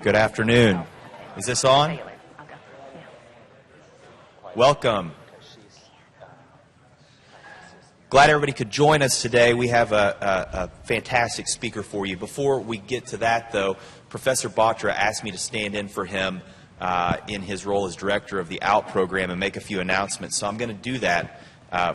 Good afternoon. Is this on? Welcome. Glad everybody could join us today. We have a fantastic speaker for you. Before we get to that, though, Professor Batra asked me to stand in for him in his role as director of the ALP program and make a few announcements. So I'm going to do that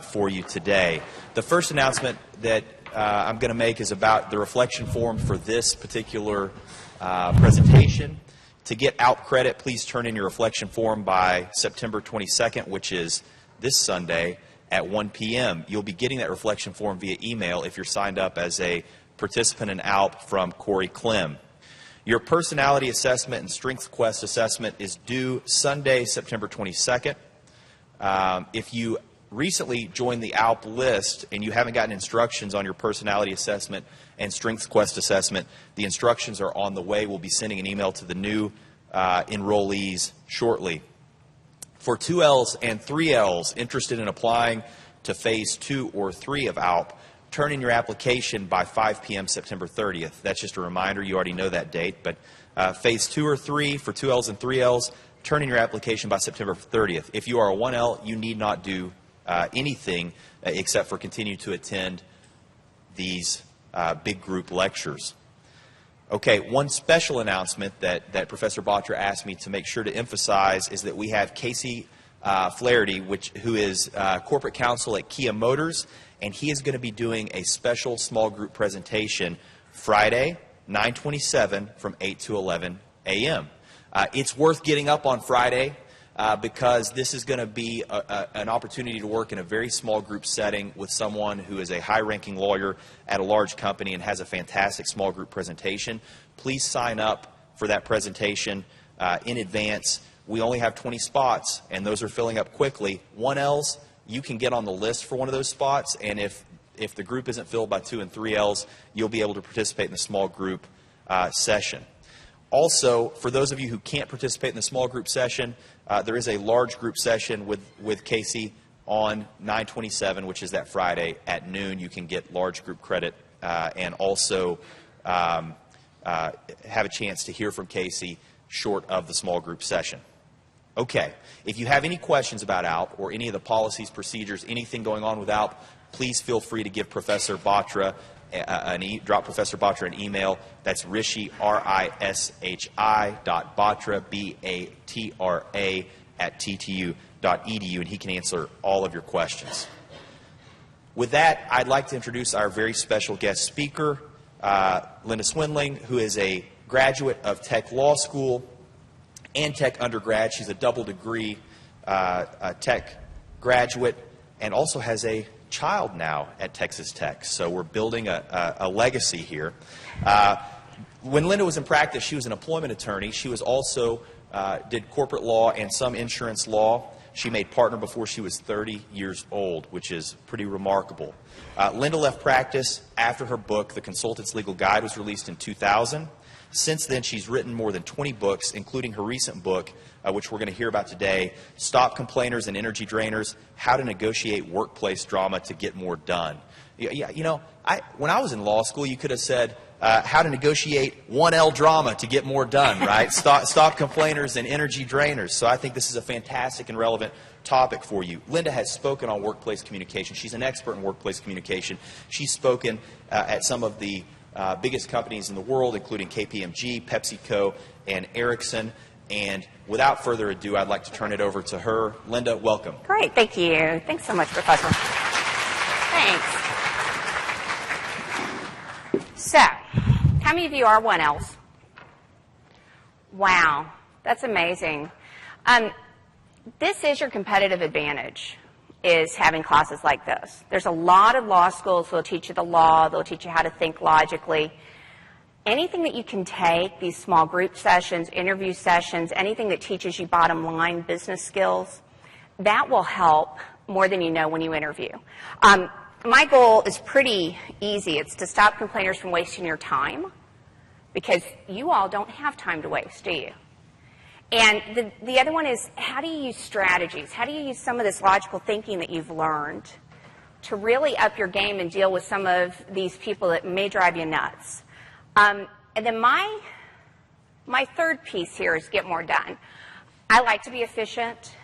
for you today. The first announcement that I'm going to make is about the reflection form for this particular presentation. To get ALP credit, please turn in your reflection form by September 22nd, which is this Sunday at 1 p.m. You'll be getting that reflection form via email if you're signed up as a participant in ALP from Corey Clem. Your personality assessment and strength quest assessment is due Sunday, September 22nd. If you recently joined the ALP list and you haven't gotten instructions on your personality assessment and strength quest assessment, the instructions are on the way. We'll be sending an email to the new enrollees shortly. For 2Ls and 3Ls interested in applying to Phase 2 or 3 of ALP, turn in your application by 5 p.m. September 30th. That's just a reminder. You already know that date. But Phase 2 or 3 for 2Ls and 3Ls, turn in your application by September 30th. If you are a 1L, you need not do anything except for continue to attend these big group lectures. Okay, one special announcement that Professor Batra asked me to make sure to emphasize is that we have Casey Flaherty, who is corporate counsel at Kia Motors, and he is going to be doing a special small group presentation Friday, 9/27 from 8 to 11 a.m. It's worth getting up on Friday because this is going to be an opportunity to work in a very small group setting with someone who is a high-ranking lawyer at a large company and has a fantastic small group presentation. Please sign up for that presentation in advance. We only have 20 spots, and those are filling up quickly. 1Ls, you can get on the list for one of those spots, and if the group isn't filled by 2 and 3Ls, you'll be able to participate in the small group session. Also, for those of you who can't participate in the small group session, there is a large group session with Casey on 9/27, which is that Friday at noon. You can get large group credit and also have a chance to hear from Casey short of the small group session. Okay, if you have any questions about ALP or any of the policies, procedures, anything going on with ALP, please feel free to give Professor Batra drop Professor Batra an email. That's Rishi, R-I-S-H-I .Batra, B-A-T-R-A @ttu.edu, and he can answer all of your questions. With that, I'd like to introduce our very special guest speaker, Linda Swindling, who is a graduate of Tech Law School and Tech undergrad. She's a double degree Tech graduate and also has a child now at Texas Tech. So we're building a legacy here. When Linda was in practice, she was an employment attorney. She was also did corporate law and some insurance law. She made partner before she was 30 years old, which is pretty remarkable. Linda left practice after her book, The Consultant's Legal Guide, was released in 2000. Since then, she's written more than 20 books, including her recent book, which we're going to hear about today, Stop Complainers and Energy Drainers, How to Negotiate Workplace Drama to Get More Done. You know, when I was in law school, you could have said, how to negotiate 1L drama to get more done, right? Stop complainers and energy drainers. So I think this is a fantastic and relevant topic for you. Linda has spoken on workplace communication. She's an expert in workplace communication. She's spoken at some of the biggest companies in the world, including KPMG, PepsiCo, and Ericsson. And without further ado, I'd like to turn it over to her. Linda, welcome. Great. Thank you. Thanks so much, Professor. Thanks. So, how many of you are 1Ls? Wow. That's amazing. This is your competitive advantage, is having classes like this. There's a lot of law schools that will teach you the law. They'll teach you how to think logically. Anything that you can take, these small group sessions, interview sessions, anything that teaches you bottom line business skills, that will help more than you know when you interview. My goal is pretty easy. It's to stop complainers from wasting your time, because you all don't have time to waste, do you? And the other one is, how do you use strategies? How do you use some of this logical thinking that you've learned to really up your game and deal with some of these people that may drive you nuts? And then my my third piece here is get more done. I like to be efficient.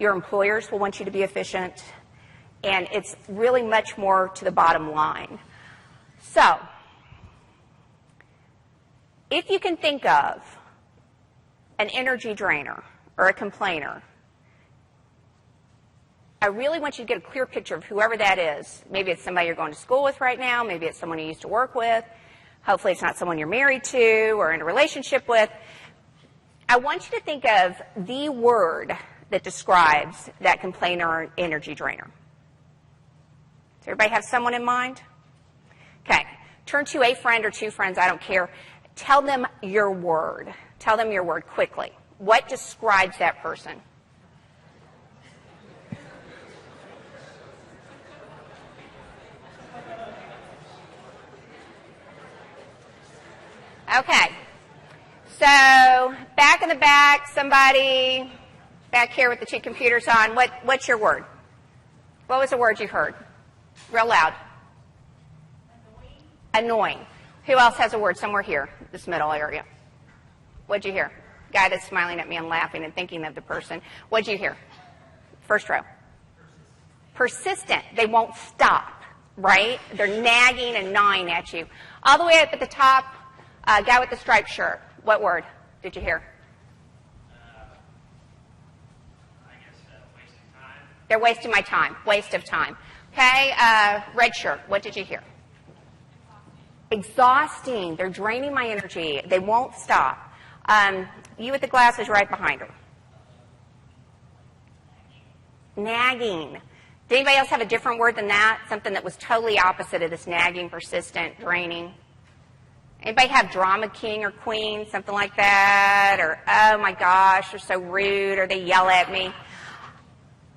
Your employers will want you to be efficient. And it's really much more to the bottom line. So, if you can think of an energy drainer or a complainer, I really want you to get a clear picture of whoever that is. Maybe it's somebody you're going to school with right now. Maybe it's someone you used to work with. Hopefully it's not someone you're married to or in a relationship with. I want you to think of the word that describes that complainer or energy drainer. Does everybody have someone in mind? Okay. Turn to a friend or two friends, I don't care. Tell them your word. Tell them your word quickly. What describes that person? Okay. So, back in the back, somebody back here with the two computers on, what's your word? What was the word you heard? Real loud. Annoying. Who else has a word somewhere here, this middle area? What'd you hear? Guy that's smiling at me and laughing and thinking of the person. What'd you hear? First row. Persistent. They won't stop, right? They're nagging and gnawing at you. All the way up at the top, guy with the striped shirt. What word did you hear? I guess wasting time. They're wasting my time. Waste of time. Okay, red shirt. What did you hear? Exhausting. They're draining my energy. They won't stop. You with the glasses right behind her. Nagging. Did anybody else have a different word than that? Something that was totally opposite of this nagging, persistent, draining? Anybody have drama king or queen, something like that? Or, oh my gosh, they're so rude, or they yell at me.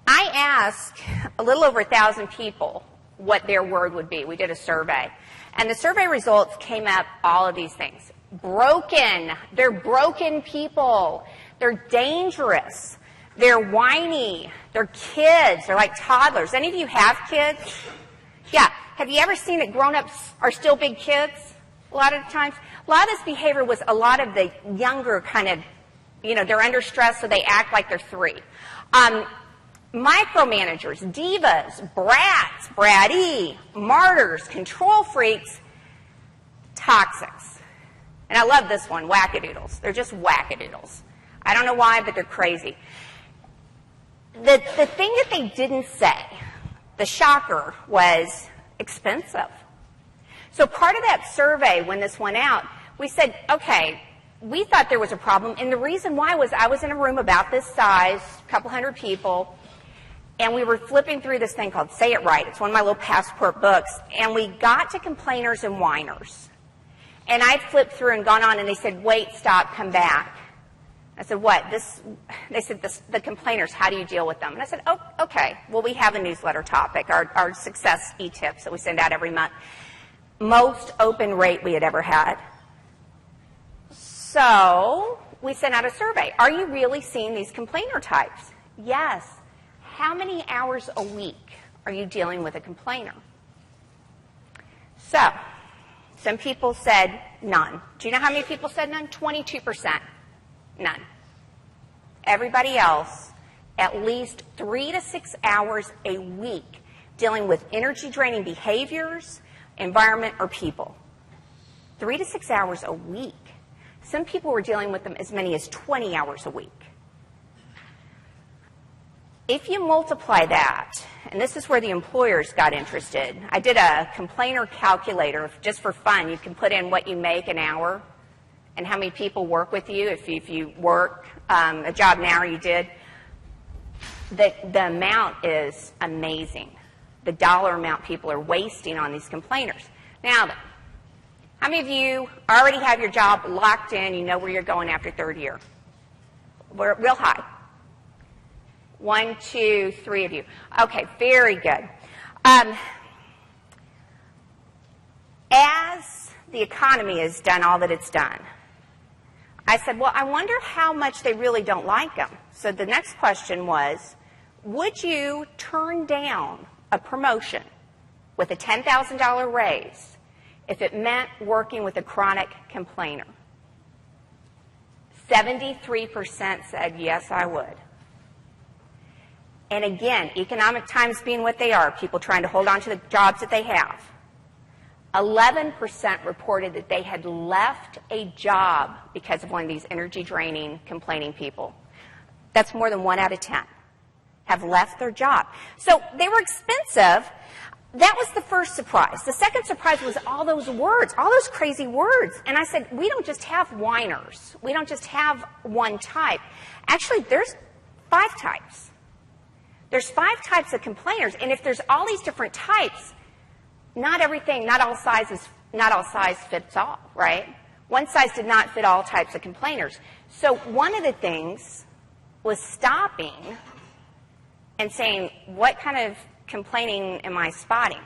I asked a little over 1,000 people what their word would be. We did a survey. And the survey results came up all of these things. Broken. They're broken people. They're dangerous. They're whiny. They're kids. They're like toddlers. Any of you have kids? Yeah. Have you ever seen that grown-ups are still big kids? A lot of the times. A lot of this behavior was a lot of the younger kind of, they're under stress, so they act like they're 3. Micromanagers, divas, brats, bratty, martyrs, control freaks, toxics. And I love this one, wackadoodles. They're just wackadoodles. I don't know why, but they're crazy. The thing that they didn't say, the shocker, was expensive. So part of that survey, when this went out, we said, okay, we thought there was a problem, and the reason why was I was in a room about this size, a couple hundred people, and we were flipping through this thing called Say It Right. It's one of my little passport books, and we got to complainers and whiners. And I flipped through and gone on, and they said, wait, stop, come back. I said, what? They said, the complainers, how do you deal with them? And I said, oh, okay. Well, we have a newsletter topic, our success e-tips that we send out every month. Most open rate we had ever had. So we sent out a survey. Are you really seeing these complainer types? Yes. How many hours a week are you dealing with a complainer? So some people said none. Do you know how many people said none? 22%. None. Everybody else, at least 3 to 6 hours a week dealing with energy-draining behaviors, environment, or people. 3 to 6 hours a week. Some people were dealing with them as many as 20 hours a week. If you multiply that, and this is where the employers got interested, I did a complainer calculator just for fun. You can put in what you make an hour and how many people work with you. If you work a job an hour you did, the amount is amazing. The dollar amount people are wasting on these complainers. Now, how many of you already have your job locked in, you know where you're going after third year? We're real high. 1, 2, 3 of you. Okay, very good. As the economy has done all that it's done, I said, well, I wonder how much they really don't like them. So the next question was, would you turn down a promotion with a $10,000 raise if it meant working with a chronic complainer? 73% said, yes, I would. And again, economic times being what they are, people trying to hold on to the jobs that they have, 11% reported that they had left a job because of one of these energy-draining, complaining people. That's more than 1 out of 10 have left their job. So they were expensive. That was the first surprise. The second surprise was all those words, all those crazy words. And I said, we don't just have whiners. We don't just have one type. Actually, there's 5 types. There's 5 types of complainers. And if there's all these different types, not all size fits all, right? One size did not fit all types of complainers. So one of the things was stopping and saying, what kind of complaining am I spotting?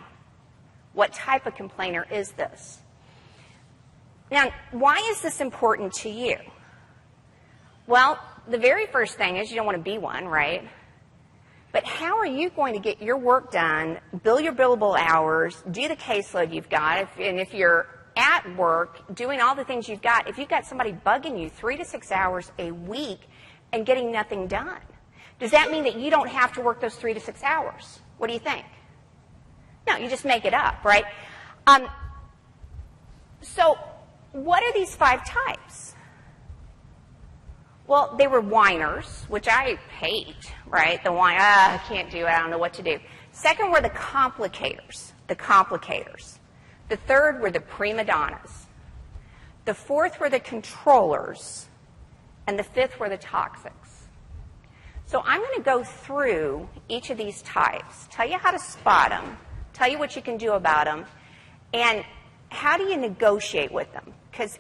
What type of complainer is this? Now, why is this important to you? Well, the very first thing is you don't want to be one, right? But how are you going to get your work done, bill your billable hours, do the caseload you've got, and if you're at work doing all the things you've got, if you've got somebody bugging you 3 to 6 hours a week and getting nothing done, does that mean that you don't have to work those 3 to 6 hours? What do you think? No, you just make it up, right? So what are these 5 types? Well, they were whiners, which I hate, right? The whine, I can't do it, I don't know what to do. Second were the complicators, The third were the prima donnas. The fourth were the controllers. And the fifth were the toxics. So I'm going to go through each of these types, tell you how to spot them, tell you what you can do about them, and how do you negotiate with them? Because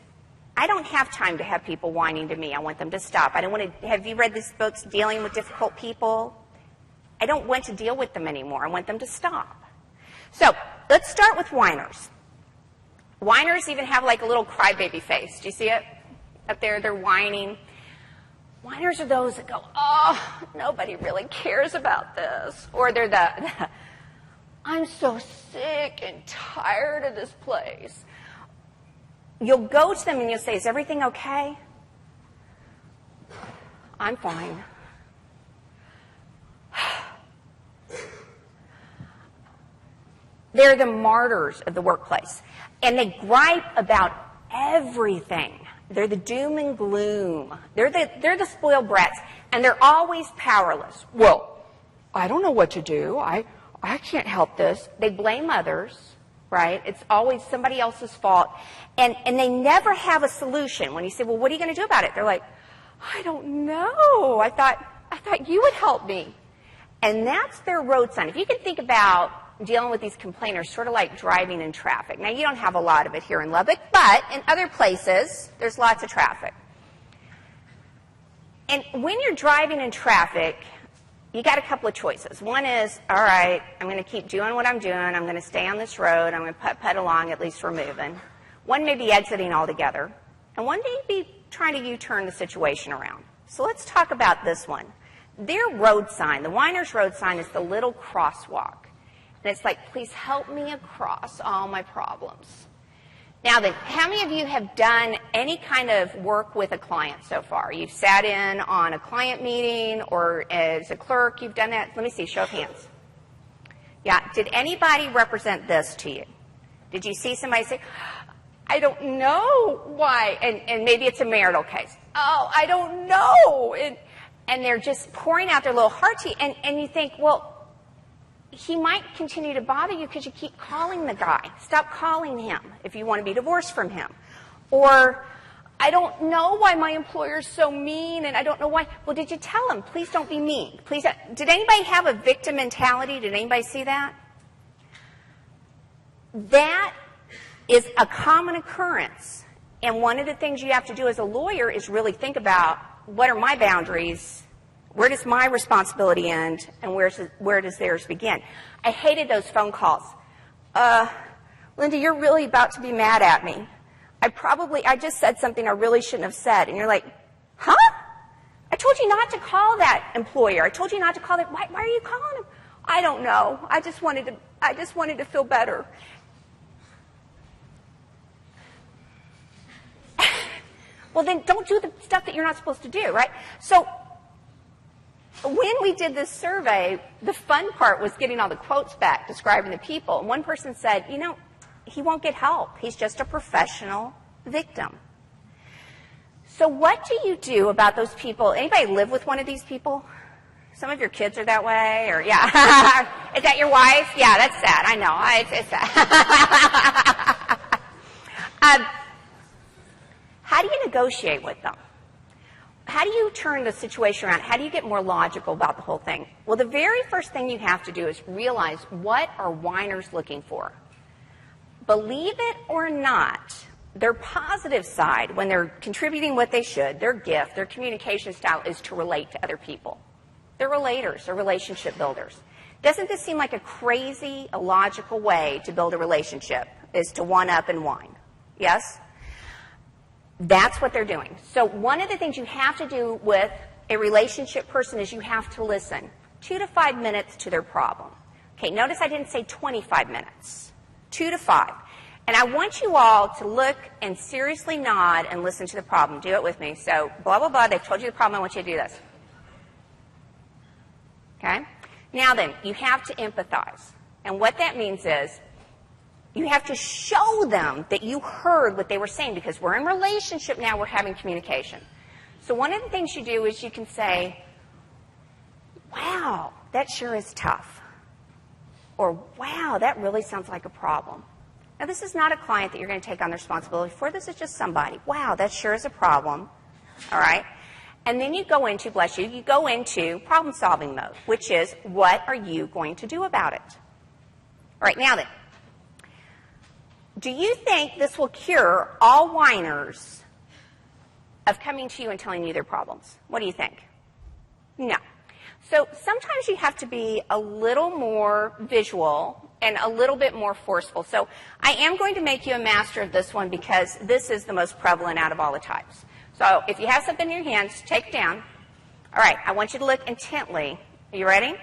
I don't have time to have people whining to me. I want them to stop. I don't want to. Have you read these books, Dealing with Difficult People? I don't want to deal with them anymore. I want them to stop. So let's start with whiners. Whiners even have like a little crybaby face. Do you see it up there? They're whining. Whiners are those that go, oh, nobody really cares about this. Or they're the I'm so sick and tired of this place. You'll go to them and you'll say, is everything okay? I'm fine. They're the martyrs of the workplace. And they gripe about everything. They're the doom and gloom. They're the spoiled brats. And they're always powerless. Well, I don't know what to do. I can't help this. They blame others, right? It's always somebody else's fault. And they never have a solution. When you say, well, what are you going to do about it? They're like, I don't know. I thought you would help me. And that's their road sign. If you can think about dealing with these complainers sort of like driving in traffic. Now, you don't have a lot of it here in Lubbock, but in other places, there's lots of traffic. And when you're driving in traffic, you got a couple of choices. One is, all right, I'm going to keep doing what I'm doing. I'm going to stay on this road. I'm going to putt along, at least we're moving. One may be exiting altogether. And one may be trying to U-turn the situation around. So let's talk about this one. Their road sign, the whiner's road sign, is the little crosswalk. And it's like, please help me across all my problems. Now then, how many of you have done any kind of work with a client so far? You've sat in on a client meeting, or as a clerk, you've done that? Let me see, show of hands. Yeah, did anybody represent this to you? Did you see somebody say, I don't know why, and maybe it's a marital case. Oh, I don't know. And they're just pouring out their little heart to you, and you think, well, he might continue to bother you because you keep calling the guy. Stop calling him if you want to be divorced from him. Or, I don't know why my employer's so mean, and I don't know why. Well, did you tell him? Please don't be mean. Please. Did anybody have a victim mentality? Did anybody see that? That is a common occurrence. And one of the things you have to do as a lawyer is really think about, what are my boundaries? Where does my responsibility end, and where does theirs begin? I hated those phone calls. Linda, you're really about to be mad at me. I just said something I really shouldn't have said. And you're like, huh? I told you not to call that employer. I told you not to call that. Why are you calling him? I don't know. I just wanted to feel better. Well, then don't do the stuff that you're not supposed to do, right? So when we did this survey, the fun part was getting all the quotes back describing the people. And one person said, you know, he won't get help. He's just a professional victim. So what do you do about those people? Anybody live with one of these people? Some of your kids are that way, or yeah. Is that your wife? Yeah, that's sad. I know. It's sad. How do you negotiate with them? How do you turn the situation around? How do you get more logical about the whole thing? Well, the very first thing you have to do is realize, what are whiners looking for? Believe it or not, their positive side, when they're contributing what they should, their gift, their communication style is to relate to other people. They're relators, they're relationship builders. Doesn't this seem like a crazy, illogical way to build a relationship, is to one-up and whine? Yes? That's what they're doing. So one of the things you have to do with a relationship person is you have to listen 2 to 5 minutes to their problem. Okay, notice I didn't say 25 minutes. 2 to 5. And I want you all to look and seriously nod and listen to the problem. Do it with me. So, blah, blah, blah, they've told you the problem. I want you to do this. Okay? Now then, you have to empathize. And what that means is you have to show them that you heard what they were saying, because we're in relationship now, we're having communication. So one of the things you do is you can say, wow, that sure is tough. Or, wow, that really sounds like a problem. Now, this is not a client that you're going to take on the responsibility for. This is just somebody. Wow, that sure is a problem. All right? And then you go into, bless you, you go into problem-solving mode, which is, what are you going to do about it? All right, now then, do you think this will cure all whiners of coming to you and telling you their problems? What do you think? No. So sometimes you have to be a little more visual and a little bit more forceful. So I am going to make you a master of this one, because this is the most prevalent out of all the types. So if you have something in your hands, take it down. All right, I want you to look intently. Are you ready?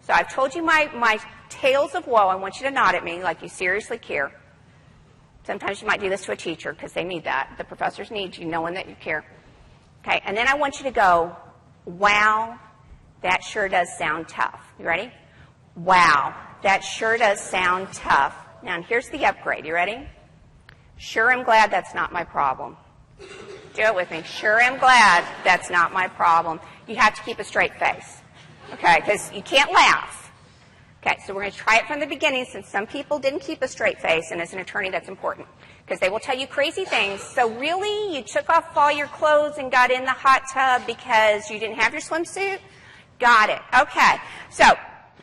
So I've told you my tales of woe. I want you to nod at me like you seriously care. Sometimes you might do this to a teacher because they need that. The professors need you knowing that you care. Okay, and then I want you to go, wow, that sure does sound tough. You ready? Wow, that sure does sound tough. Now, here's the upgrade. You ready? Sure, I'm glad that's not my problem. Do it with me. Sure, I'm glad that's not my problem. You have to keep a straight face, okay, because you can't laugh. Okay, so we're going to try it from the beginning, since some people didn't keep a straight face, and as an attorney, that's important, because they will tell you crazy things. So really, you took off all your clothes and got in the hot tub because you didn't have your swimsuit? Got it. Okay. So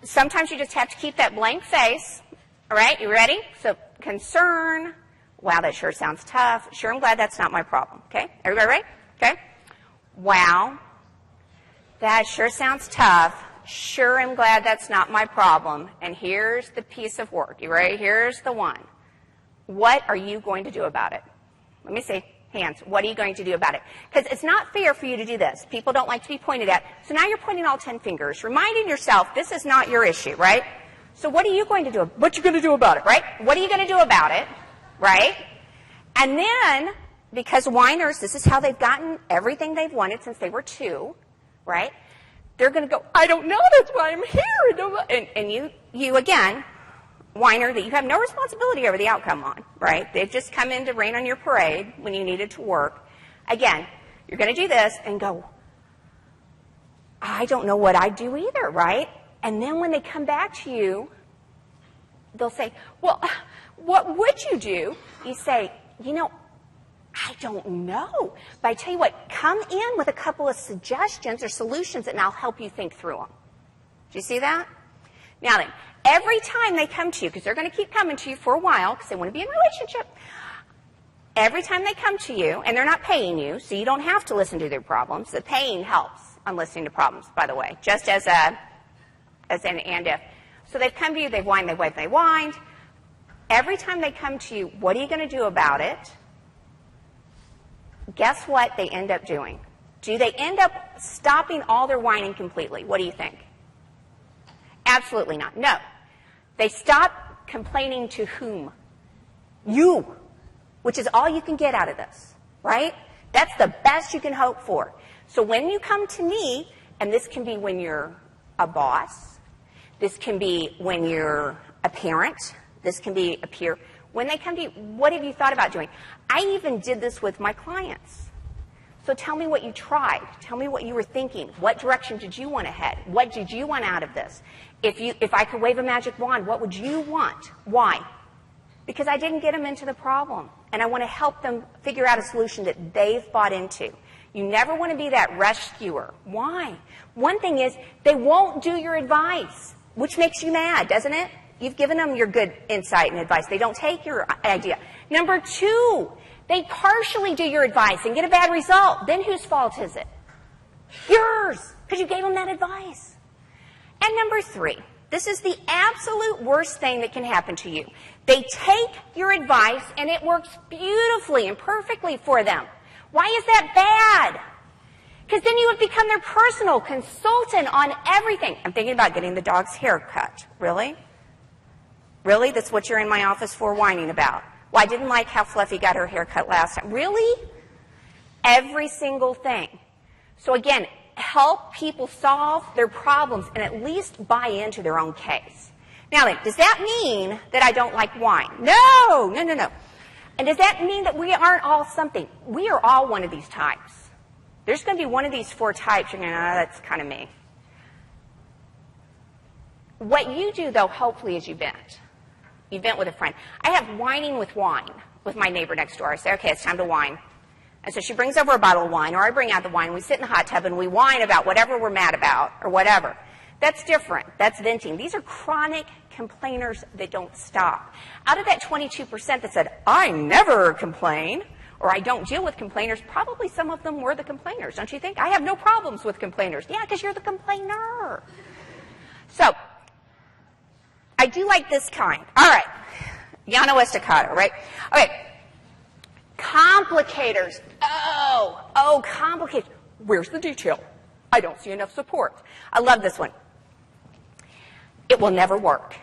sometimes you just have to keep that blank face. All right, you ready? So concern. Wow, that sure sounds tough. Sure, I'm glad that's not my problem. Okay, everybody ready? Okay. Wow, that sure sounds tough. Sure, I'm glad that's not my problem. And here's the piece of work. You ready? Here's the one. What are you going to do about it? Let me see. Hands. What are you going to do about it? Because it's not fair for you to do this. People don't like to be pointed at. So now you're pointing all 10 fingers, reminding yourself this is not your issue, right? So what are you going to do? What you going to do about it, right? What are you going to do about it, right? And then, because whiners, this is how they've gotten everything they've wanted since they were 2, right? They're going to go, I don't know, that's why I'm here. And you again, whiner that you have no responsibility over the outcome on, right? They've just come in to rain on your parade when you needed to work. Again, you're going to do this and go, I don't know what I'd do either, right? And then when they come back to you, they'll say, well, what would you do? You say, you know, I don't know. But I tell you what, come in with a couple of suggestions or solutions and I'll help you think through them. Do you see that? Now then, every time they come to you, because they're going to keep coming to you for a while because they want to be in a relationship, every time they come to you, and they're not paying you, so you don't have to listen to their problems. The paying helps on listening to problems, by the way, just as an and if. So they've come to you, they've whined, they whined. Every time they come to you, what are you going to do about it? Guess what they end up doing? Do they end up stopping all their whining completely? What do you think? Absolutely not. No. They stop complaining to whom? You, which is all you can get out of this, right? That's the best you can hope for. So when you come to me, and this can be when you're a boss, this can be when you're a parent, this can be a peer. When they come to you, what have you thought about doing? I even did this with my clients. So tell me what you tried. Tell me what you were thinking. What direction did you want to head? What did you want out of this? If I could wave a magic wand, what would you want? Why? Because I didn't get them into the problem, and I want to help them figure out a solution that they've bought into. You never want to be that rescuer. Why? One thing is, they won't do your advice, which makes you mad, doesn't it? You've given them your good insight and advice. They don't take your idea. Number two, they partially do your advice and get a bad result. Then whose fault is it? Yours, because you gave them that advice. And number three, this is the absolute worst thing that can happen to you. They take your advice and it works beautifully and perfectly for them. Why is that bad? Because then you have become their personal consultant on everything. I'm thinking about getting the dog's hair cut. Really? Really? That's what you're in my office for whining about? Well, I didn't like how Fluffy got her hair cut last time. Really? Every single thing. So again, help people solve their problems and at least buy into their own case. Now then, does that mean that I don't like wine? No, no, no, no. And does that mean that we aren't all something? We are all one of these types. There's going to be one of these four types. You're going to that's kind of me. What you do, though, hopefully, is you vent. You vent with a friend. I have whining with wine with my neighbor next door. I say, okay, it's time to whine. And so she brings over a bottle of wine, or I bring out the wine, we sit in the hot tub, and we whine about whatever we're mad about, or whatever. That's different. That's venting. These are chronic complainers that don't stop. Out of that 22% that said, I never complain, or I don't deal with complainers, probably some of them were the complainers, don't you think? I have no problems with complainers. Yeah, because you're the complainer. So, I do like this kind. All right. Llano Estacado, right? Okay. Complicators. Oh, complicators. Where's the detail? I don't see enough support. I love this one. It will never work.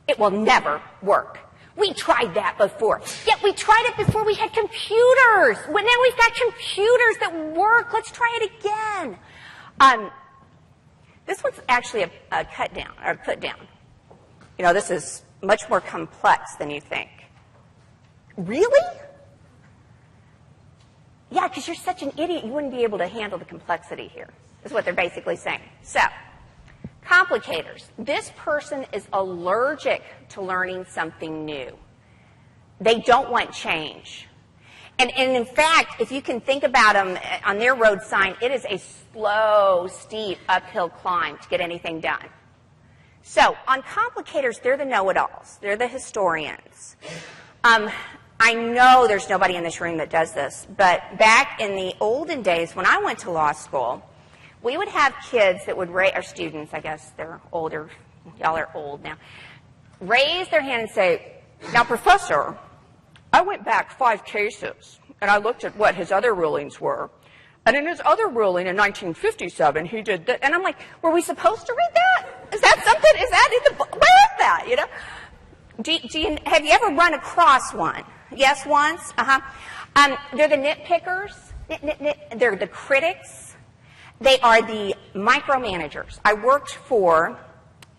It will never work. We tried that before. Yeah, we tried it before we had computers. Well, now we've got computers that work. Let's try it again. This one's actually a cut down, or put down. You know, this is much more complex than you think. Really? Yeah, because you're such an idiot, you wouldn't be able to handle the complexity here, is what they're basically saying. So, complicators. This person is allergic to learning something new. They don't want change. And in fact, if you can think about them on their road sign, it is a slow, steep, uphill climb to get anything done. So, on complicators, they're the know-it-alls. They're the historians. I know there's nobody in this room that does this, but back in the olden days when I went to law school, we would have kids that would raise, or students, I guess they're older, y'all are old now, raise their hand and say, now, Professor, I went back 5 cases, and I looked at what his other rulings were. And in his other ruling in 1957, he did that. And I'm like, were we supposed to read that? Is that something? Is that in the book? Where is that? You know? Have you ever run across one? Yes, once? They're the nitpickers. They're the critics. They are the micromanagers. I worked for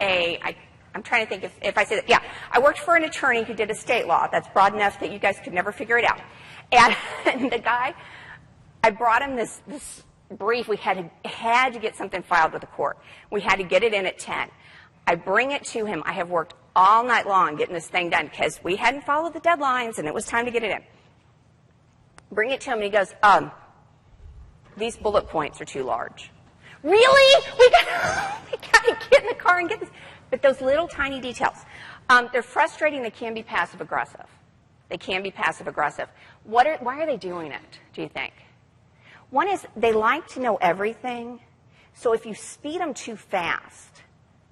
I'm trying to think if I say that. Yeah, I worked for an attorney who did estate law. That's broad enough that you guys could never figure it out. And the guy, I brought him this brief. We had to get something filed with the court. We had to get it in at 10. I bring it to him. I have worked all night long getting this thing done because we hadn't followed the deadlines and it was time to get it in. Bring it to him and he goes, these bullet points are too large. Really? We got to get in the car and get this. But those little tiny details, they're frustrating. They can be passive-aggressive. They can be passive-aggressive. Why are they doing it, do you think? One is they like to know everything, so if you speed them too fast,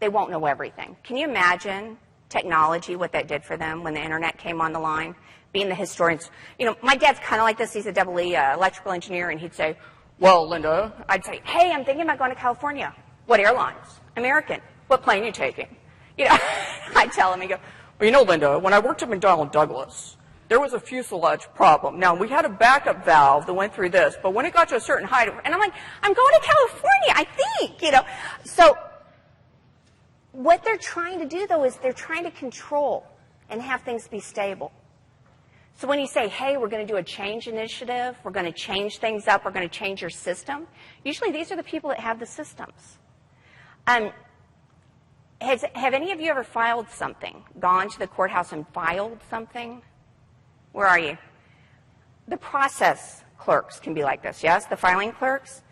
they won't know everything. Can you imagine technology, what that did for them when the internet came on the line? Being the historians. You know, my dad's kind of like this. He's a double E electrical engineer, and he'd say, well, Linda, I'd say, hey, I'm thinking about going to California. What airlines? American. What plane are you taking? You know, I'd tell him, he'd go, well, you know, Linda, when I worked at McDonnell Douglas, there was a fuselage problem. Now, we had a backup valve that went through this, but when it got to a certain height, and I'm like, I'm going to California, I think, you know. So what they're trying to do, though, is they're trying to control and have things be stable. So when you say, hey, we're going to do a change initiative, we're going to change things up, we're going to change your system, usually these are the people that have the systems. Have any of you ever filed something, gone to the courthouse and filed something? Where are you? The process clerks can be like this, yes? The filing clerks?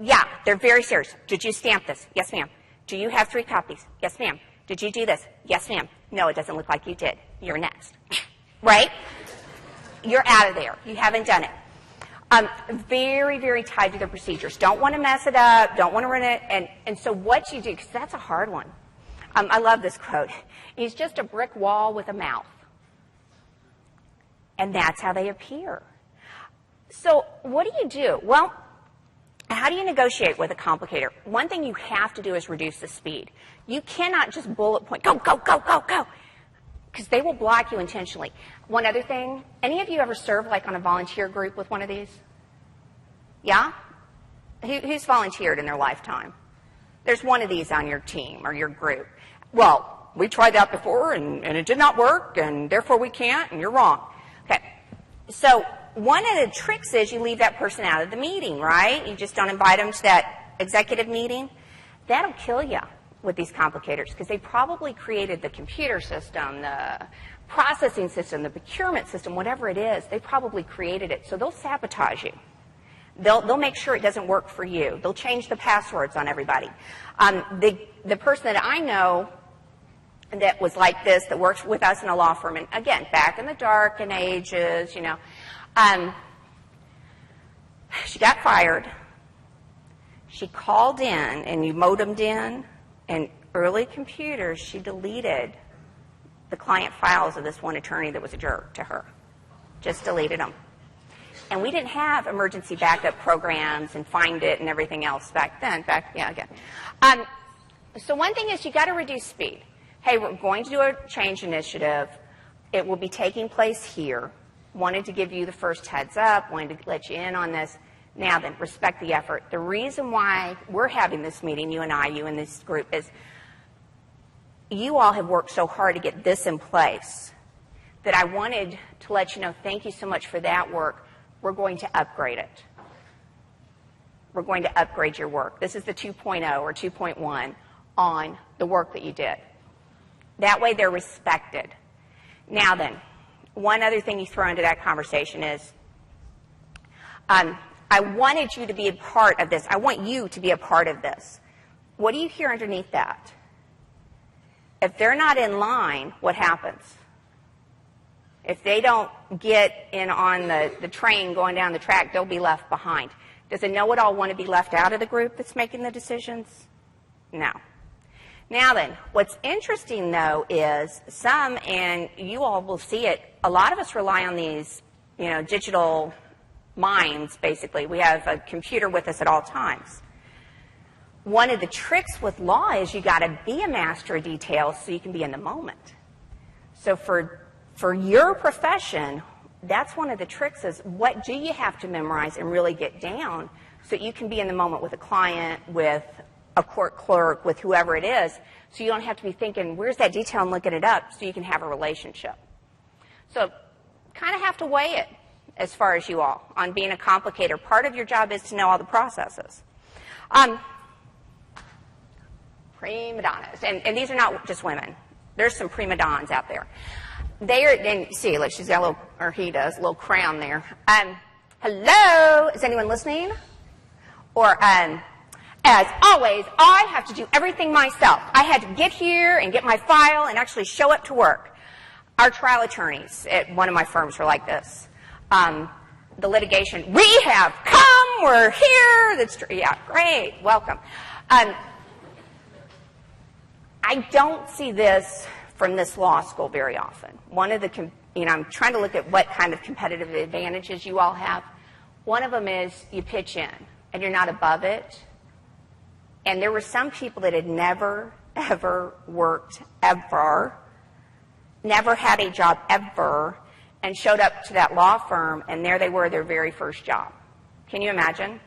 Yeah, they're very serious. Did you stamp this? Yes, ma'am. Do you have 3 copies? Yes, ma'am. Did you do this? Yes, ma'am. No, it doesn't look like you did. You're next. Right? You're out of there. You haven't done it. Very, very tied to their procedures. Don't want to mess it up. Don't want to run it. And so what you do, because that's a hard one. I love this quote. He's just a brick wall with a mouth. And that's how they appear. So what do? Well, how do you negotiate with a complicator? One thing you have to do is reduce the speed. You cannot just bullet point, go, go, go, go, go, because they will block you intentionally. One other thing, any of you ever served like on a volunteer group with one of these? Yeah? Who's volunteered in their lifetime? There's one of these on your team or your group. Well, we tried that before and it did not work, and therefore we can't, and you're wrong. Okay, so one of the tricks is you leave that person out of the meeting, right? You just don't invite them to that executive meeting. That'll kill you with these complicators, because they probably created the computer system, the processing system, the procurement system, whatever it is. They probably created it, so they'll sabotage you. They'll make sure it doesn't work for you. They'll change the passwords on everybody. The person that I know that was like this, that works with us in a law firm, and again, back in the dark ages, you know, she got fired. She called in, and you modemed in, and early computers, she deleted the client files of this one attorney that was a jerk to her. Just deleted them. And we didn't have emergency backup programs and find it and everything else back then. So one thing is you got to reduce speed. Hey, we're going to do a change initiative. It will be taking place here. Wanted to give you the first heads up, wanted to let you in on this. Now then, respect the effort. The reason why we're having this meeting, you and I, you and this group, is you all have worked so hard to get this in place that I wanted to let you know, thank you so much for that work. We're going to upgrade it. We're going to upgrade your work. This is the 2.0 or 2.1 on the work that you did. That way they're respected. Now then, one other thing you throw into that conversation is, I wanted you to be a part of this. I want you to be a part of this. What do you hear underneath that? If they're not in line, what happens? If they don't get in on the train going down the track, they'll be left behind. Does a know-it-all want to be left out of the group that's making the decisions? No. Now then, what's interesting, though, is some, and you all will see it, a lot of us rely on these, you know, digital minds, basically. We have a computer with us at all times. One of the tricks with law is you got to be a master of details so you can be in the moment. So for your profession, that's one of the tricks is what do you have to memorize and really get down so you can be in the moment with a client, with a court clerk, with whoever it is, so you don't have to be thinking, where's that detail, and looking it up so you can have a relationship. So kind of have to weigh it as far as you all on being a complicator. Part of your job is to know all the processes. Prima donnas, and these are not just women. There's some prima donnas out there. They are, and see, look, she's got a little, or he does, a little crown there. Hello, is anyone listening? Or, as always, I have to do everything myself. I had to get here and get my file and actually show up to work. Our trial attorneys at one of my firms were like this. The litigation, we have come, we're here. That's true. Yeah, great, welcome. I don't see this from this law school very often. One of the, I'm trying to look at what kind of competitive advantages you all have. One of them is you pitch in and you're not above it. And there were some people that had never, ever worked ever, never had a job ever, and showed up to that law firm, and there they were, their very first job. Can you imagine?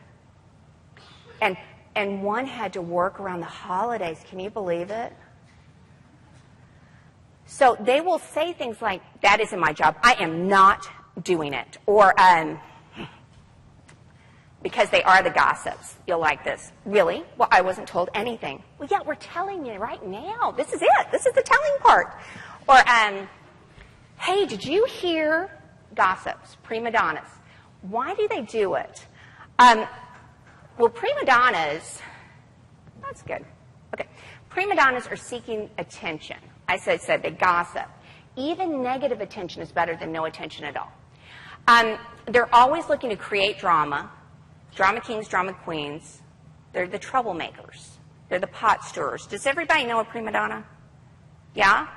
And one had to work around the holidays. Can you believe it? So they will say things like, that isn't my job. I am not doing it. Or, because they are the gossips. You'll like this. Really? Well, I wasn't told anything. Well, yeah, we're telling you right now. This is it. This is the telling part. Or, hey, did you hear gossips, prima donnas? Why do they do it? Well, prima donnas, that's good. Okay. Prima donnas are seeking attention. I said they gossip. Even negative attention is better than no attention at all. They're always looking to create drama. Drama kings, drama queens. They're the troublemakers. They're the pot stirrers. Does everybody know a prima donna? Yeah?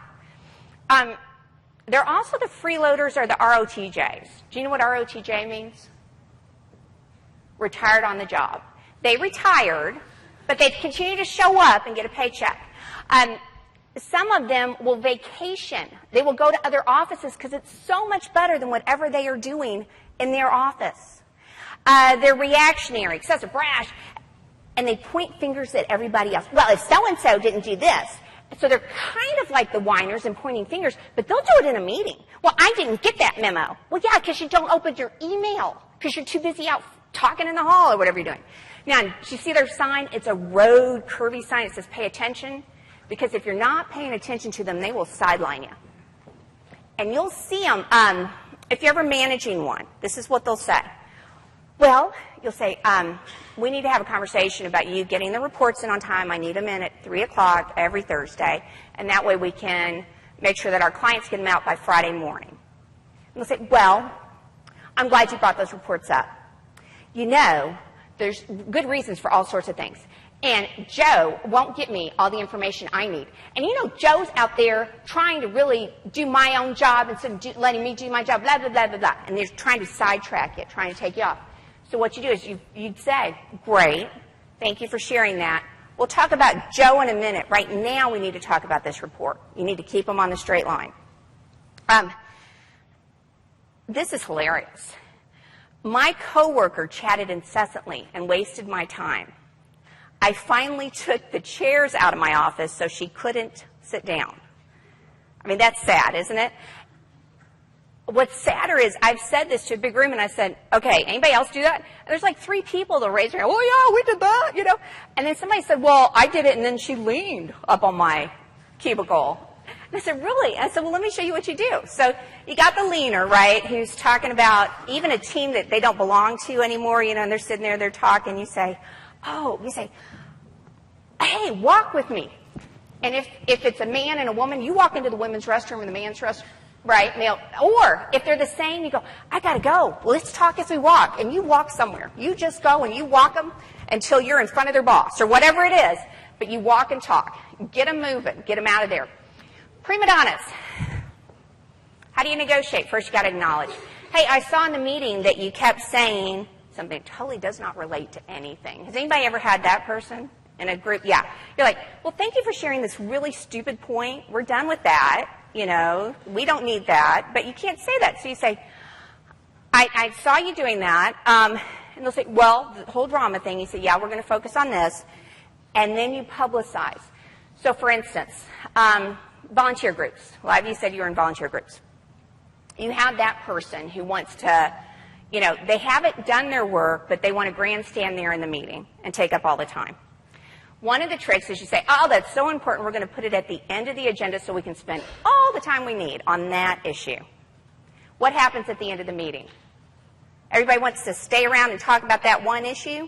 They're also the freeloaders or the ROTJs. Do you know what ROTJ means? Retired on the job. They retired, but they continue to show up and get a paycheck. Some of them will vacation. They will go to other offices because it's so much better than whatever they are doing in their office. They're reactionary, excessive, brash, and they point fingers at everybody else. Well, if so-and-so didn't do this. So they're kind of like the whiners and pointing fingers, but they'll do it in a meeting. Well, I didn't get that memo. Well, yeah, because you don't open your email because you're too busy out talking in the hall or whatever you're doing. Now, do you see their sign? It's a road, curvy sign. It says, pay attention. Because if you're not paying attention to them, they will sideline you. And you'll see them, if you're ever managing one, this is what they'll say. Well, you'll say, we need to have a conversation about you getting the reports in on time. I need them in at 3 o'clock every Thursday. And that way we can make sure that our clients get them out by Friday morning. And they'll say, well, I'm glad you brought those reports up. You know, there's good reasons for all sorts of things. And Joe won't get me all the information I need. And you know, Joe's out there trying to really do my own job instead of letting me do my job, blah, blah, blah, blah, blah. And they're trying to sidetrack it, trying to take you off. So what you do is you'd say, great, thank you for sharing that. We'll talk about Joe in a minute. Right now we need to talk about this report. You need to keep them on the straight line. This is hilarious. My coworker chatted incessantly and wasted my time. I finally took the chairs out of my office so she couldn't sit down. I mean, that's sad, isn't it? What's sadder is I've said this to a big room and I said, okay, anybody else do that? And there's like 3 people that raise their hand. Oh, yeah, we did that, you know. And then somebody said, well, I did it, and then she leaned up on my cubicle. And I said, really? And I said, well, let me show you what you do. So you got the leaner, right, who's talking about even a team that they don't belong to anymore, you know, and they're sitting there, they're talking. You say, hey, walk with me. And if it's a man and a woman, you walk into the women's restroom and the man's restroom, right? Or if they're the same, you go, I got to go. Well, let's talk as we walk. And you walk somewhere. You just go and you walk them until you're in front of their boss or whatever it is. But you walk and talk. Get them moving. Get them out of there. Prima donnas. How do you negotiate? First, you got to acknowledge. Hey, I saw in the meeting that you kept saying something that totally does not relate to anything. Has anybody ever had that person in a group? Yeah. You're like, well, thank you for sharing this really stupid point. We're done with that. You know, we don't need that. But you can't say that. So you say, I saw you doing that. And they'll say, well, the whole drama thing. You say, yeah, we're going to focus on this. And then you publicize. So, for instance, volunteer groups. A lot of you said you were in volunteer groups. You have that person who wants to, you know, they haven't done their work, but they want to grandstand there in the meeting and take up all the time. One of the tricks is you say, oh, that's so important, we're going to put it at the end of the agenda so we can spend all the time we need on that issue. What happens at the end of the meeting? Everybody wants to stay around and talk about that one issue?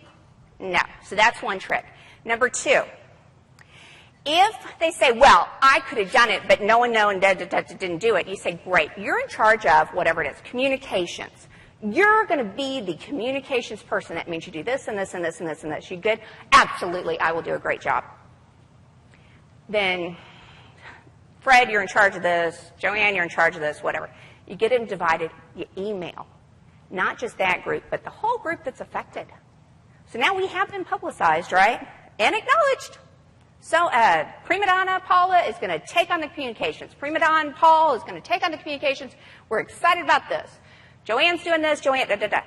No. So that's one trick. Number 2, if they say, well, I could have done it, but no one didn't do it, you say, great, you're in charge of whatever it is, communications. You're going to be the communications person. That means you do this and this and this and this and this. You good? Absolutely, I will do a great job. Then, Fred, you're in charge of this. Joanne, you're in charge of this, whatever. You get them divided. You email. Not just that group, but the whole group that's affected. So now we have them publicized, right? And acknowledged. So prima donna Paula is going to take on the communications. Prima donna Paul is going to take on the communications. We're excited about this. Joanne's doing this, Joanne, da, da, da.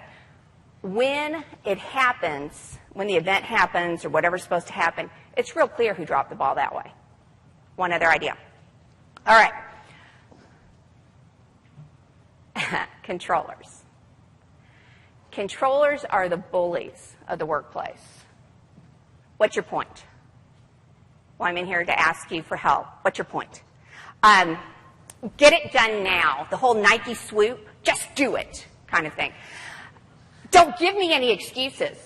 When it happens, when the event happens or whatever's supposed to happen, it's real clear who dropped the ball that way. One other idea. All right. Controllers. Controllers are the bullies of the workplace. What's your point? Well, I'm in here to ask you for help. What's your point? Get it done now. The whole Nike swoop, just do it kind of thing. Don't give me any excuses.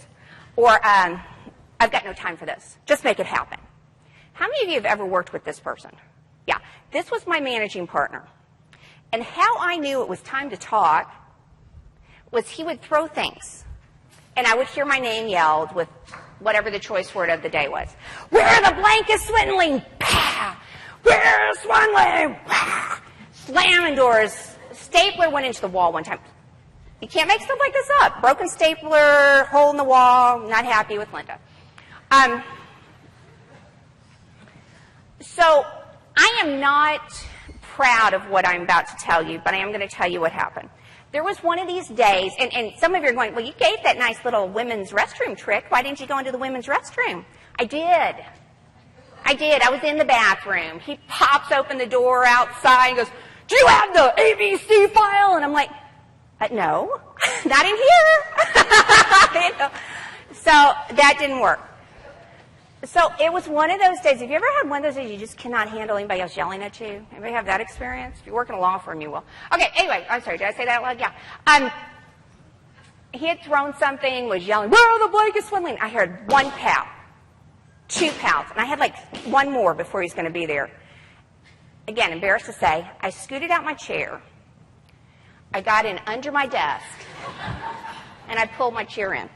Or, I've got no time for this. Just make it happen. How many of you have ever worked with this person? Yeah, this was my managing partner. And how I knew it was time to talk was he would throw things. And I would hear my name yelled with whatever the choice word of the day was. Where the blank is swindling? Pah! Where is swindling? Pah! Slamming doors. Stapler went into the wall one time. You can't make stuff like this up. Broken stapler, hole in the wall, not happy with Linda. So I am not proud of what I'm about to tell you, but I am going to tell you what happened. There was one of these days, and some of you are going, well, you gave that nice little women's restroom trick. Why didn't you go into the women's restroom? I did. I was in the bathroom. He pops open the door outside and goes, do you have the ABC file? And I'm like, no, not in here. So that didn't work. So it was one of those days. Have you ever had one of those days you just cannot handle anybody else yelling at you? Anybody have that experience? If you work in a law firm, you will. Okay, anyway, I'm sorry, did I say that out loud? Yeah. He had thrown something, was yelling, where are the blankets swindling? I heard one pout, 2 pouts, and I had like one more before he's going to be there. Again, embarrassed to say, I scooted out my chair. I got in under my desk, and I pulled my chair in.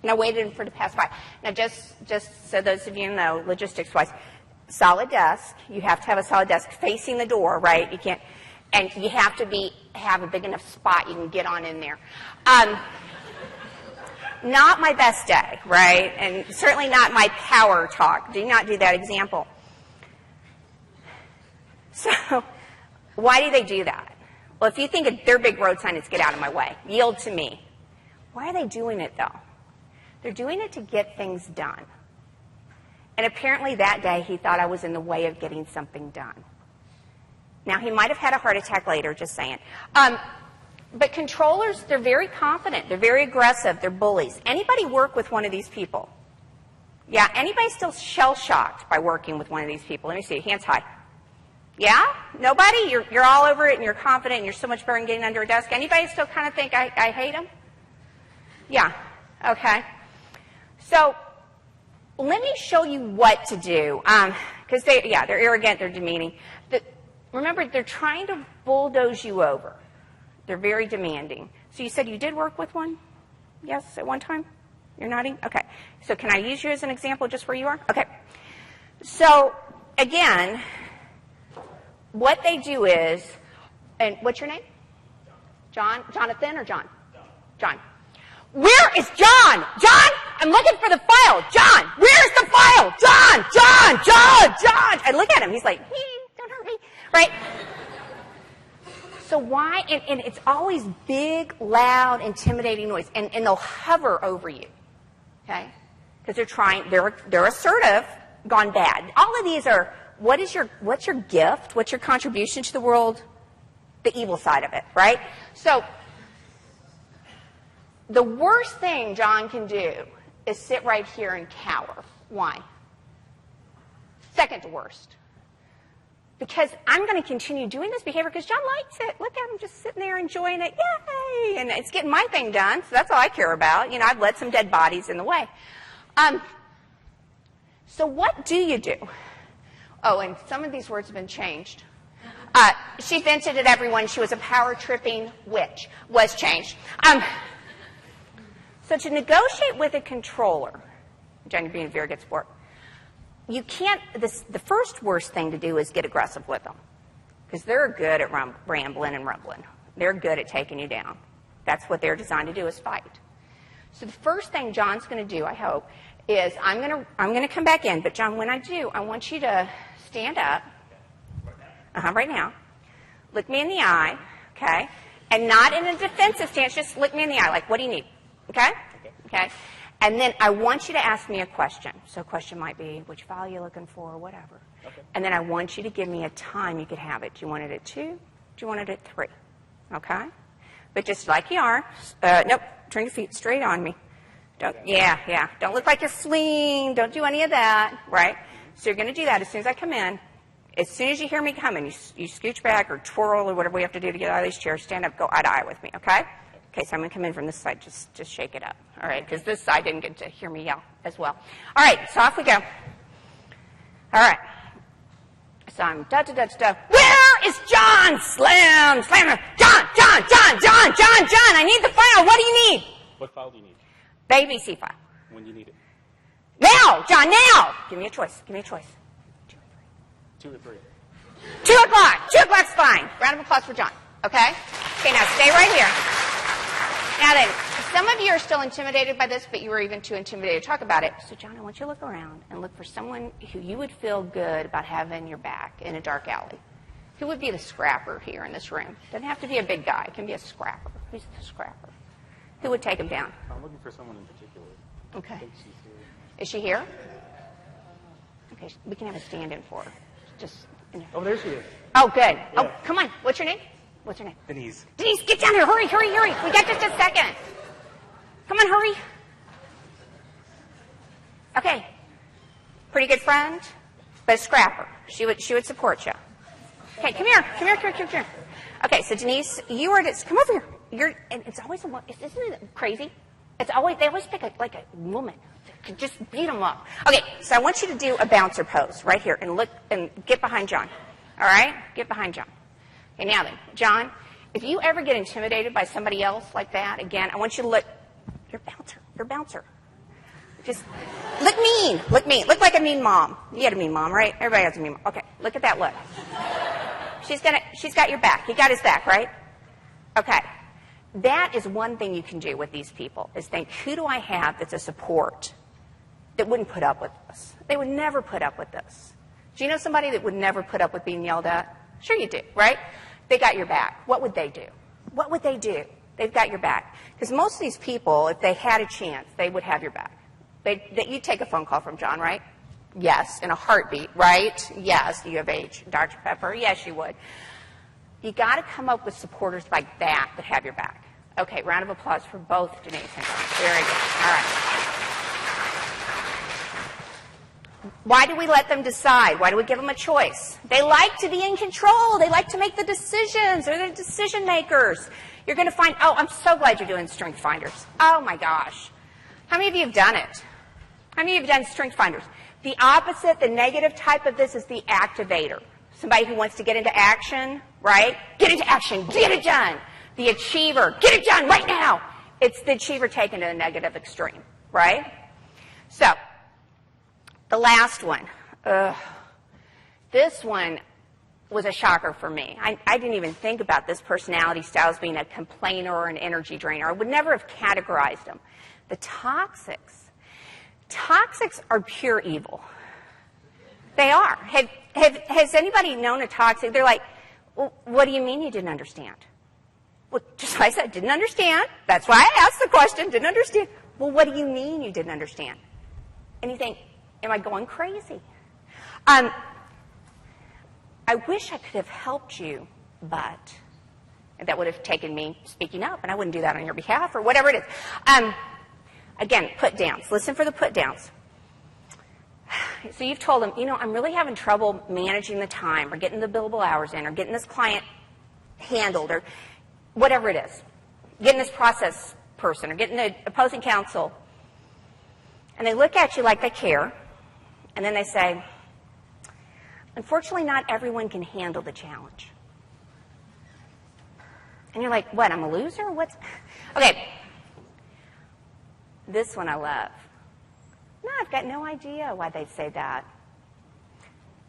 And I waited for it to pass by. Now, just so those of you know, logistics-wise, solid desk. You have to have a solid desk facing the door, right? You can't, and you have to have a big enough spot you can get on in there. Not my best day, right? And certainly not my power talk. Do not do that example. So, why do they do that? Well, if you think of their big road sign is get out of my way, yield to me. Why are they doing it, though? They're doing it to get things done. And apparently that day he thought I was in the way of getting something done. Now, he might have had a heart attack later, just saying. But controllers, they're very confident. They're very aggressive. They're bullies. Anybody work with one of these people? Yeah, anybody still shell-shocked by working with one of these people? Let me see, hands high. Yeah? Nobody? You're all over it and you're confident and you're so much better than getting under a desk. Anybody still kind of think I hate them? Yeah. Okay. So let me show you what to do. Because they're arrogant, they're demeaning. Remember, they're trying to bulldoze you over. They're very demanding. So you said you did work with one? Yes, at one time? You're nodding? Okay. So can I use you as an example just where you are? Okay. So, again, what they do is, and what's your name? John? Jonathan or John? John. Where is John? John, I'm looking for the file. John, where's the file? John. I look at him. He's like, don't hurt me. Right? So why? And it's always big, loud, intimidating noise. And they'll hover over you. Okay? Because they're assertive, gone bad. All of these are, what's your gift? What's your contribution to the world? The evil side of it, right? So the worst thing John can do is sit right here and cower. Why? Second to worst. Because I'm going to continue doing this behavior because John likes it. Look at him just sitting there enjoying it. Yay! And it's getting my thing done, so that's all I care about. You know, I've let some dead bodies in the way. So what do you do? Oh, and some of these words have been changed. She vented at everyone. She was a power-tripping witch. Was changed. So to negotiate with a controller, John, you're being a very good sport, you can't, the first worst thing to do is get aggressive with them. Because they're good at rambling and rumbling. They're good at taking you down. That's what they're designed to do, is fight. So the first thing John's going to do, I hope, is I'm going to come back in. But John, when I do, I want you to stand up. Right now. Look me in the eye, okay? And not in a defensive stance, just look me in the eye, like, what do you need? Okay? Okay? And then I want you to ask me a question. So a question might be, which file are you looking for, or whatever. Okay. And then I want you to give me a time you could have it. Do you want it at 2? Do you want it at 3? Okay? But just like you are, nope, turn your feet straight on me. Don't look like you're fleeing. Don't do any of that, right? So you're going to do that as soon as I come in. As soon as you hear me coming, you scooch back or twirl or whatever we have to do to get out of these chairs. Stand up, go eye to eye with me, okay? Okay, so I'm going to come in from this side. Just shake it up, all right? Because this side didn't get to hear me yell as well. All right, so off we go. All right. So I'm da-da-da-da-da. Where is John? Slam, slam. John. I need the file. What do you need? What file do you need? Baby C file. When do you need it? Now, John, now. Give me a choice. 2 or 3. 2 o'clock. 2 o'clock's fine. Round of applause for John. Okay? Okay, now stay right here. Now then, some of you are still intimidated by this, but you were even too intimidated to talk about it. So, John, I want you to look around and look for someone who you would feel good about having your back in a dark alley. Who would be the scrapper here in this room? Doesn't have to be a big guy. It can be a scrapper. Who's the scrapper? Who would take him down? I'm looking for someone in particular. Okay. I think she's here. Is she here? Okay, we can have a stand-in for her. Just. Oh, there she is. Oh, good. Yeah. Oh, come on. What's your name? What's your name? Denise. Denise, get down here. Hurry. We got just a second. Come on, hurry. Okay. Pretty good friend, but a scrapper. She would support you. Okay, come here. Okay, so Denise, you are just, come over here. And it's always isn't it crazy? They always pick a woman. Just beat them up. Okay, so I want you to do a bouncer pose right here and look and get behind John. All right? Get behind John. Okay, now then, John, if you ever get intimidated by somebody else like that, again, I want you to look. You're a bouncer. Just look mean. Look like a mean mom. You had a mean mom, right? Everybody has a mean mom. Okay, look at that look. She's got your back. He got his back, right? Okay. That is one thing you can do with these people, is think, who do I have that's a support that wouldn't put up with this? They would never put up with this. Do you know somebody that would never put up with being yelled at? Sure you do, right? They got your back. What would they do? They've got your back. Because most of these people, if they had a chance, they would have your back. You'd take a phone call from John, right? Yes, in a heartbeat, right? Yes, U of H, Dr. Pepper, yes, you would. You got to come up with supporters like that have your back. Okay, round of applause for both Denise and John. Very good. All right. Why do we let them decide? Why do we give them a choice? They like to be in control. They like to make the decisions. They're the decision makers. You're going to find, I'm so glad you're doing strength finders. Oh my gosh. How many of you have done it? How many of you have done strength finders? The opposite, the negative type of this is the activator. Somebody who wants to get into action, right? Get into action. Get it done. The achiever. Get it done right now. It's the achiever taken to the negative extreme, right? So, the last one. This one was a shocker for me. I didn't even think about this personality style as being a complainer or an energy drainer. I would never have categorized them. The toxics. Toxics are pure evil. They are. Has anybody known a toxic? They're like, well, what do you mean you didn't understand? Well, just like I said, didn't understand. That's why I asked the question, didn't understand. Well, what do you mean you didn't understand? And you think, am I going crazy? I wish I could have helped you, but that would have taken me speaking up, and I wouldn't do that on your behalf or whatever it is. Again, put downs. Listen for the put downs. So you've told them, I'm really having trouble managing the time or getting the billable hours in or getting this client handled or whatever it is, getting this process person or getting the opposing counsel. And they look at you like they care, and then they say, unfortunately, not everyone can handle the challenge. And you're like, what, I'm a loser? Okay. This one I love. No, I've got no idea why they'd say that.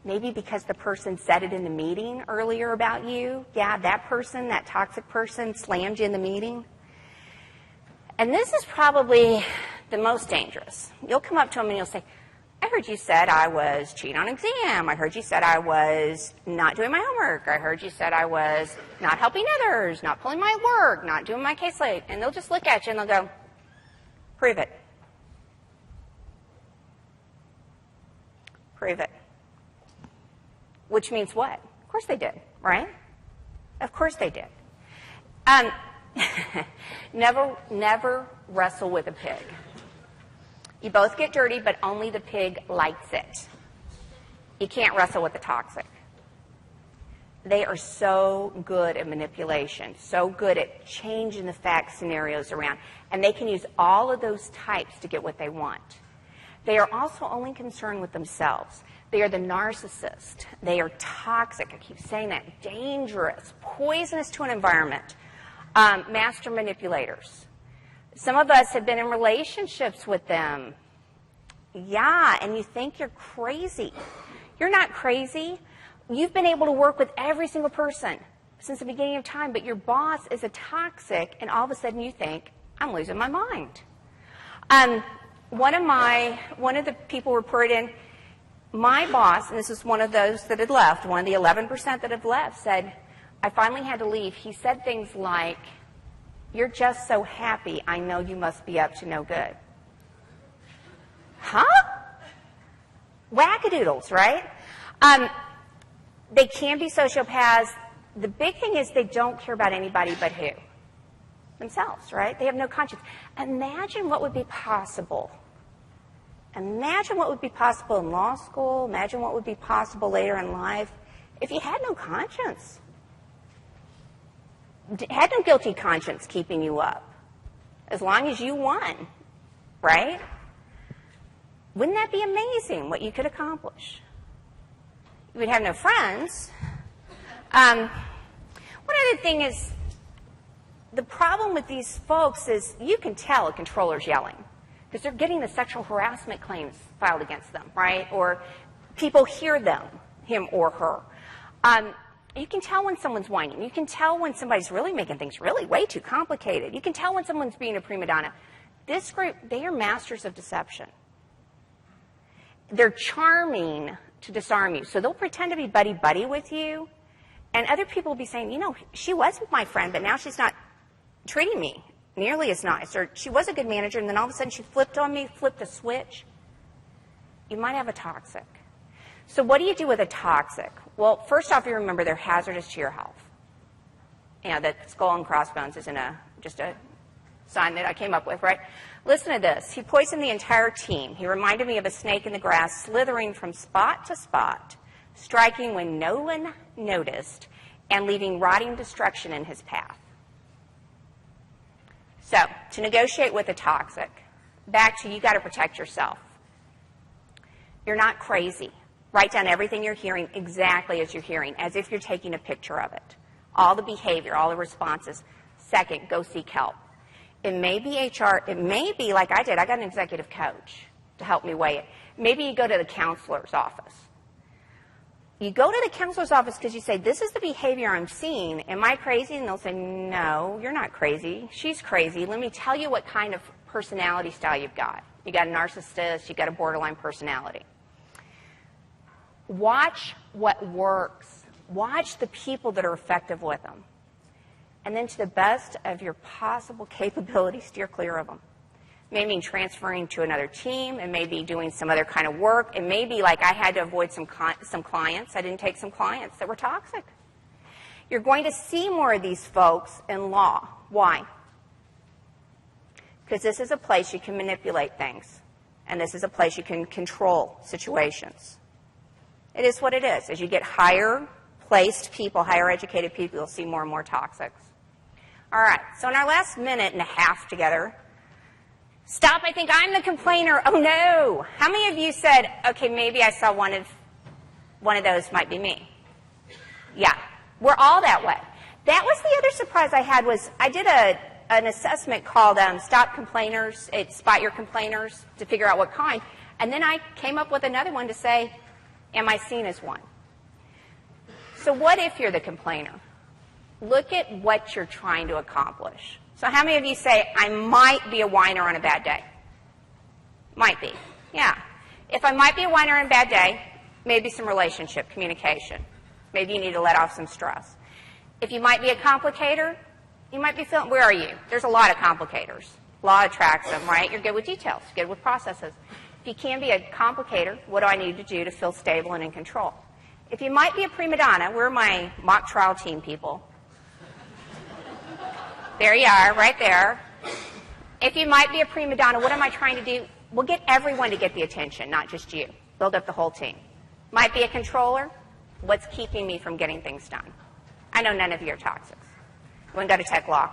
Maybe because the person said it in the meeting earlier about you. Yeah, that person, that toxic person, slammed you in the meeting. And this is probably the most dangerous. You'll come up to them and you'll say, I heard you said I was cheating on an exam. I heard you said I was not doing my homework. I heard you said I was not helping others, not pulling my work, not doing my caseload. And they'll just look at you and they'll go, prove it. Prove it. Which means what? Of course they did, right? Of course they did. Never wrestle with a pig. You both get dirty, but only the pig likes it. You can't wrestle with the toxic. They are so good at manipulation, so good at changing the fact scenarios around, and they can use all of those types to get what they want. They are also only concerned with themselves. They are the narcissist. They are toxic. I keep saying that. Dangerous, poisonous to an environment. Master manipulators. Some of us have been in relationships with them. Yeah, and you think you're crazy. You're not crazy. You've been able to work with every single person since the beginning of time, but your boss is a toxic, and all of a sudden you think, I'm losing my mind. One of the people reported in, my boss, and this is one of those that had left, one of the 11% that have left, said, I finally had to leave. He said things like, you're just so happy, I know you must be up to no good. Huh? Wackadoodles, right? They can be sociopaths. The big thing is they don't care about anybody but who? Themselves, right? They have no conscience. Imagine what would be possible. Imagine what would be possible in law school. Imagine what would be possible later in life if you had no conscience. Had no guilty conscience keeping you up. As long as you won, right? Wouldn't that be amazing what you could accomplish? You would have no friends. One other thing is, the problem with these folks is you can tell a controller's yelling because they're getting the sexual harassment claims filed against them, right? Or people hear them, him or her. You can tell when someone's whining. You can tell when somebody's really making things really way too complicated. You can tell when someone's being a prima donna. This group, they are masters of deception. They're charming to disarm you. So they'll pretend to be buddy-buddy with you, and other people will be saying, you know, she was my friend, but now she's not treating me nearly as nice. Or she was a good manager, and then all of a sudden she flipped on me, flipped a switch. You might have a toxic. So what do you do with a toxic? Well, first off, you remember they're hazardous to your health. You know, that skull and crossbones isn't just a sign that I came up with, right? Listen to this. He poisoned the entire team. He reminded me of a snake in the grass, slithering from spot to spot, striking when no one noticed, and leaving rotting destruction in his path. So, to negotiate with a toxic, back to you got to protect yourself. You're not crazy. Write down everything you're hearing exactly as you're hearing, as if you're taking a picture of it. All the behavior, all the responses. Second, go seek help. It may be HR. It may be like I did. I got an executive coach to help me weigh it. Maybe you go to the counselor's office. You go to the counselor's office because you say, this is the behavior I'm seeing. Am I crazy? And they'll say, no, you're not crazy. She's crazy. Let me tell you what kind of personality style you've got. You got a narcissist. You got a borderline personality. Watch what works. Watch the people that are effective with them. And then to the best of your possible capability, steer clear of them. It may mean transferring to another team. It may be doing some other kind of work. It may be like I had to avoid some clients. I didn't take some clients that were toxic. You're going to see more of these folks in law. Why? Because this is a place you can manipulate things. And this is a place you can control situations. It is what it is. As you get higher placed people, higher educated people, you'll see more and more toxics. All right, so in our last minute and a half together, stop, I think I'm the complainer. Oh no. How many of you said, okay, maybe I saw one of those might be me? Yeah, we're all that way. That was the other surprise I had was I did an assessment called Stop Complainers, Spot Your Complainers to figure out what kind. And then I came up with another one to say, am I seen as one? So what if you're the complainer? Look at what you're trying to accomplish. So how many of you say, I might be a whiner on a bad day? Might be. Yeah. If I might be a whiner on a bad day, maybe some relationship, communication. Maybe you need to let off some stress. If you might be a complicator, you might be feeling, where are you? There's a lot of complicators. Law attracts them, right? You're good with details, good with processes. If you can be a complicator, what do I need to do to feel stable and in control? If you might be a prima donna, we're my mock trial team people. There you are, right there. If you might be a prima donna, what am I trying to do? We'll get everyone to get the attention, not just you. Build up the whole team. Might be a controller. What's keeping me from getting things done? I know none of you are toxics. You want to go to tech law.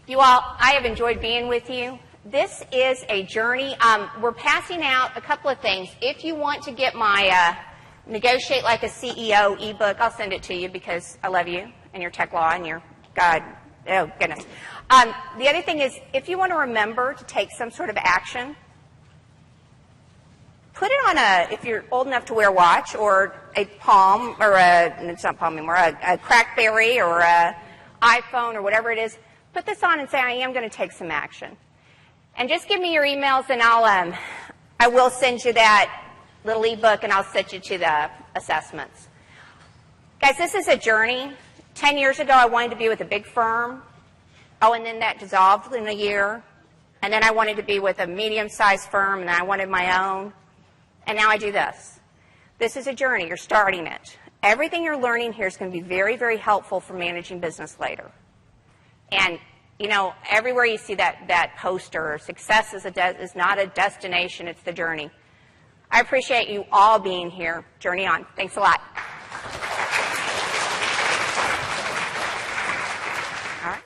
You all, I have enjoyed being with you. This is a journey. We're passing out a couple of things. If you want to get my Negotiate Like a CEO ebook, I'll send it to you because I love you and your tech law and your God. Oh, goodness. The other thing is, if you want to remember to take some sort of action, put it on if you're old enough to wear a watch, or a Palm, or it's not Palm anymore, a Crackberry, or a iPhone, or whatever it is. Put this on and say, I am going to take some action. And just give me your emails, and I will send you that little ebook, and I'll set you to the assessments. Guys, this is a journey. 10 years ago, I wanted to be with a big firm. Oh, and then that dissolved in a year. And then I wanted to be with a medium-sized firm, and then I wanted my own. And now I do this. This is a journey. You're starting it. Everything you're learning here is going to be very, very helpful for managing business later. And, you know, everywhere you see that poster, success is not a destination, it's the journey. I appreciate you all being here. Journey on. Thanks a lot. All right.